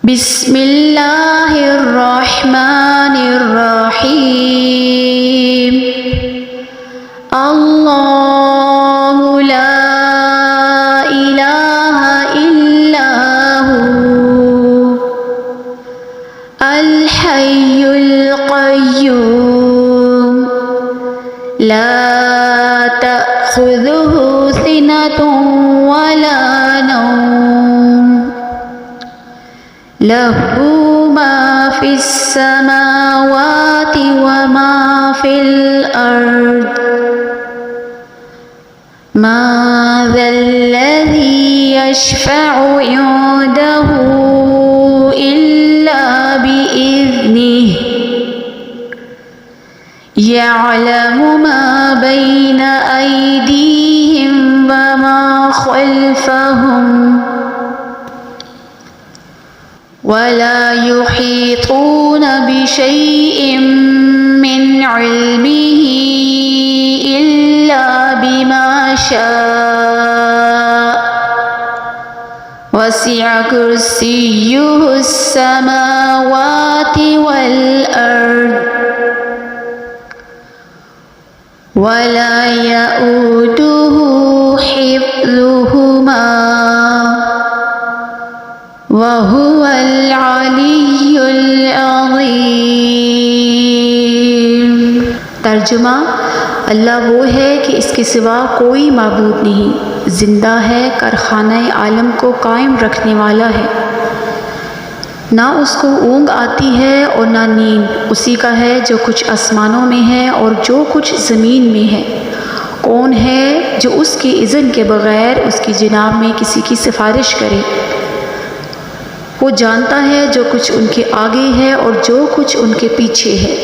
बिस्मिल्लाहिर्रहमानिर्रहीम। अल्लाहु ला इलाहा इल्ला हु अल हय्युल क़य्यूम ला तअख़ुज़ुहु सिनतुन वला नौम लहू मा फिस समावाति व मा फिल अर्द मा ज़ल्लज़ी यशफ़अु इंदहु इल्ला बिइज़्निहि यअलमु मा बैन अयदीहिम व मा ख़ल्फ़हुम वला युहीतून बिशैइन मिन इल्मिही इल्ला बिमा शाअ वसिअ कुर्सियुहुस समावाति वल अर्द वला यऊदुहु हिफ्ज़ुहुमा वहुवल अलियुल अज़ीम। तर्जुमा, अल्लाह वो है कि इसके सिवा कोई माबूद नहीं, ज़िंदा है, कारखाना आलम को कायम रखने वाला है। ना उसको ऊँग आती है और ना नींद, उसी का है जो कुछ आसमानों में है और जो कुछ ज़मीन में है। कौन है जो उसकी इज़्न के बग़ैर उसकी जनाब में किसी की सिफारिश करे? वो जानता है जो कुछ उनके आगे है और जो कुछ उनके पीछे है,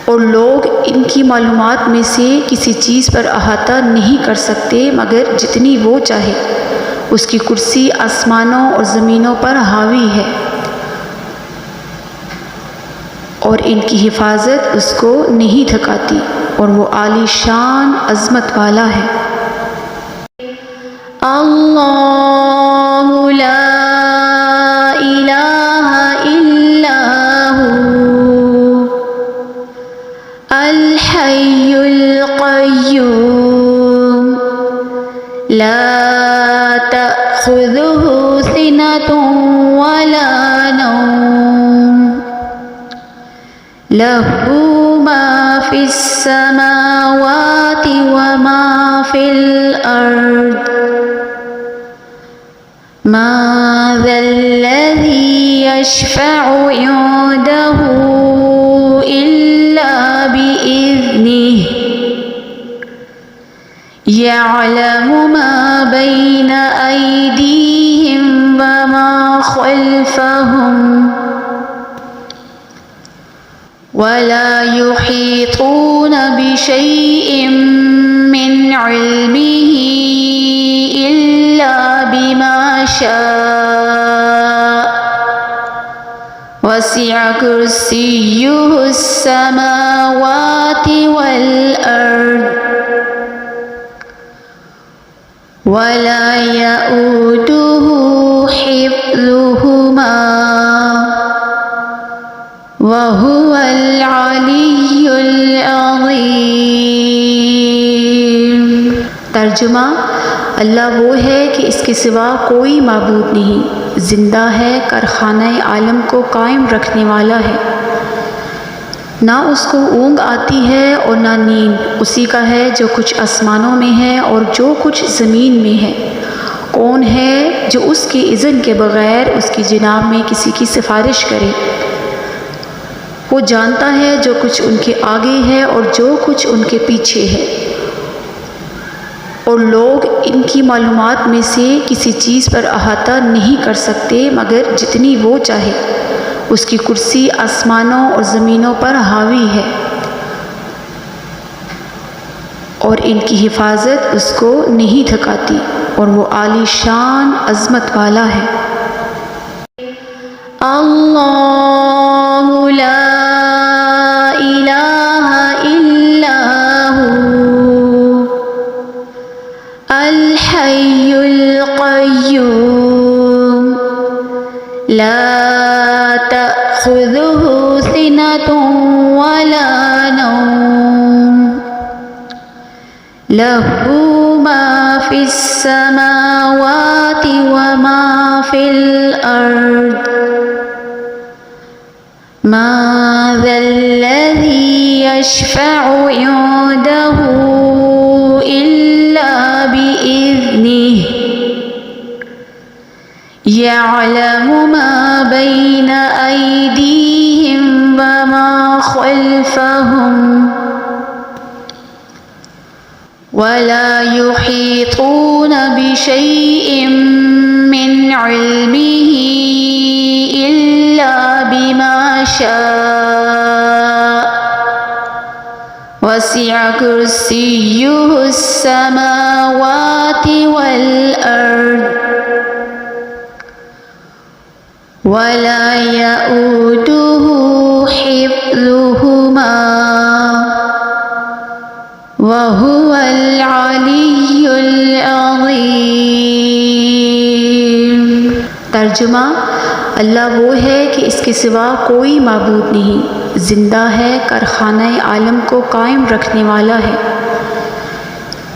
और लोग इनकी मालूमात में से किसी चीज़ पर अहाता नहीं कर सकते मगर जितनी वो चाहे। उसकी कुर्सी आसमानों और ज़मीनों पर हावी है और इनकी हिफाजत उसको नहीं थकाती, और वो आलीशान अज़मत वाला है। अल्लाहु ला इलाहा इल्ला हु अल हय्युल क़य्यूम ला तअख़ुज़ुहु सिनतुन वला नौम लहू मा फिस समावाति व मा फिल अर्द मा ज़ल्लज़ी यशफ़अु इंदहु इल्ला बिइज़्निहि यअलमु मा बैन अयदीहिम व मा ख़ल्फ़हुम वला युहीतून बिशैइन मिन इल्मिही इल्ला बिमा शाअ वसिअ कुर्सियुहुस समावाति वल अर्द वला यऊदुहु हिफ्ज़ुहुमा वहुवल अलियुल अज़ीम। तर्जुमा, अल्लाह वो है कि इसके सिवा कोई माबूद नहीं, ज़िंदा है, कारखाना आलम को कायम रखने वाला है। ना उसको ऊँग आती है और ना नींद, उसी का है जो कुछ आसमानों में है और जो कुछ ज़मीन में है। कौन है जो उसकी इज़्न के बग़ैर उसकी जनाब में किसी की सिफारिश करे? वो जानता है जो कुछ उनके आगे है और जो कुछ उनके पीछे है, और लोग इनकी मालूमात में से किसी चीज़ पर अहाता नहीं कर सकते मगर जितनी वो चाहे। उसकी कुर्सी आसमानों और ज़मीनों पर हावी है और इनकी हिफाजत उसको नहीं थकाती, और वो आलीशान अज़मत वाला है। अल्लाहु ला इलाहा इल्ला हु अल हय्युल क़य्यूम ला तअख़ुज़ुहु सिनतुन वला नौम लहू मा फिस समावाति व मा फिल अर्द मा ज़ल्लज़ी यशफ़अु इंदहु इल्ला बिइज़्निहि यअलमु मा बैन अयदीहिम व मा खल्फ़हुम वला युहीतून बिशैइन मिन इल्मिही इल्ला बिमा शाअ वसिअ कुर्सियुहुस समावाति वल अर्द वला यऊदुहु हिफ्ज़ुहुमा वहुवल अलिय्युल अज़ीम। तर्जुमा, अल्लाह वो है कि इसके सिवा कोई माबूद नहीं, ज़िंदा है, कारखाना आलम को कायम रखने वाला है।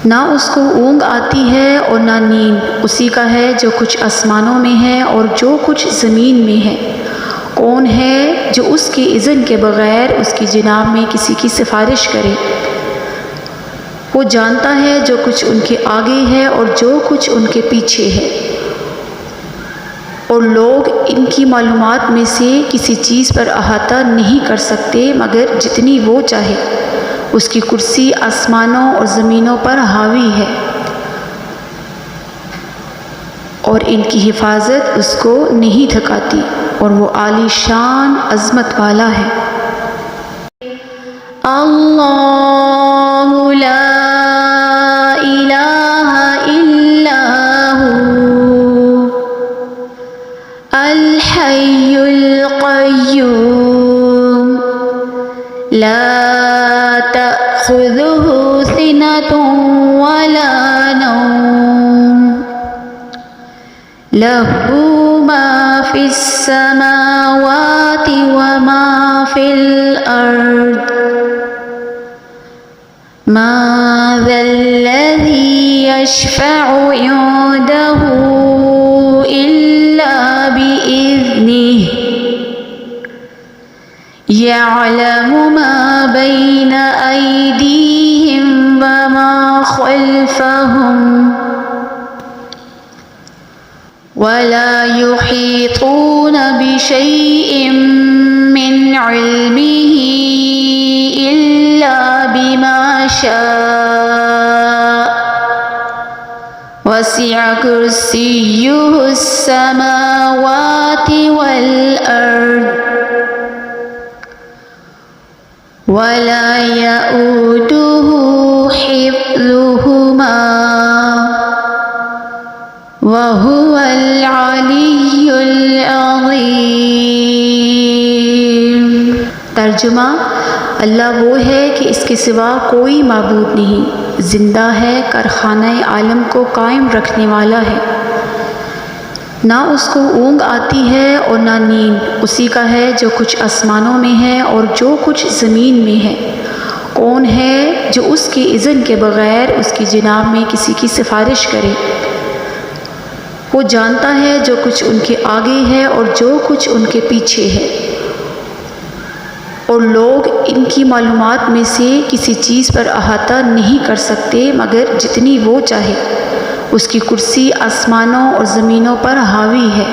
ना उसको ऊँग आती है और ना नींद, उसी का है जो कुछ आसमानों में है और जो कुछ ज़मीन में है। कौन है जो उसकी इज़्न के बग़ैर उसकी जनाब में किसी की सिफारिश करे? वो जानता है जो कुछ उनके आगे है और जो कुछ उनके पीछे है, और लोग इनकी मालूमात में से किसी चीज़ पर अहाता नहीं कर सकते मगर जितनी वो चाहे। उसकी कुर्सी आसमानों और ज़मीनों पर हावी है और इनकी हिफाजत उसको नहीं थकाती, और वो आलीशान अज़मत वाला है। अल्लाहु ला इलाहा इल्ला हु अल हय्युल क़य्यूम ला तअख़ुज़ुहु सिनतुन वला नौम लहू मा फिस समावाति व मा फिल अर्द मा ज़ल्लज़ी यशफ़अु इंदहु इल्ला बिइज़्निहि यअलमु मा बैन अयदीहिम व मा खल्फ़हुम वला युहीतून बिशैइन मिन इल्मिही इल्ला बिमा शाअ वसिअ कुर्सियुहुस समावाति वल अर्द वला यऊदुहु हिफ्ज़ुहुमा वहुवल अलिय्युल अज़ीम। तर्जुमा, अल्लाह वो है कि इसके सिवा कोई माबूद नहीं, ज़िंदा है, कारखाना आलम को कायम रखने वाला है। ना उसको ऊँग आती है और ना नींद, उसी का है जो कुछ आसमानों में है और जो कुछ ज़मीन में है। कौन है जो उसकी इज़्न के बग़ैर उसकी जनाब में किसी की सिफारिश करे? वो जानता है जो कुछ उनके आगे है और जो कुछ उनके पीछे है, और लोग इनकी मालूमात में से किसी चीज़ पर अहाता नहीं कर सकते मगर जितनी वो चाहे। उसकी कुर्सी आसमानों और ज़मीनों पर हावी है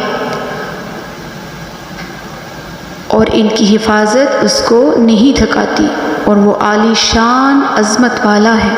और इनकी हिफाजत उसको नहीं थकाती, और वो आलीशान अज़मत वाला है।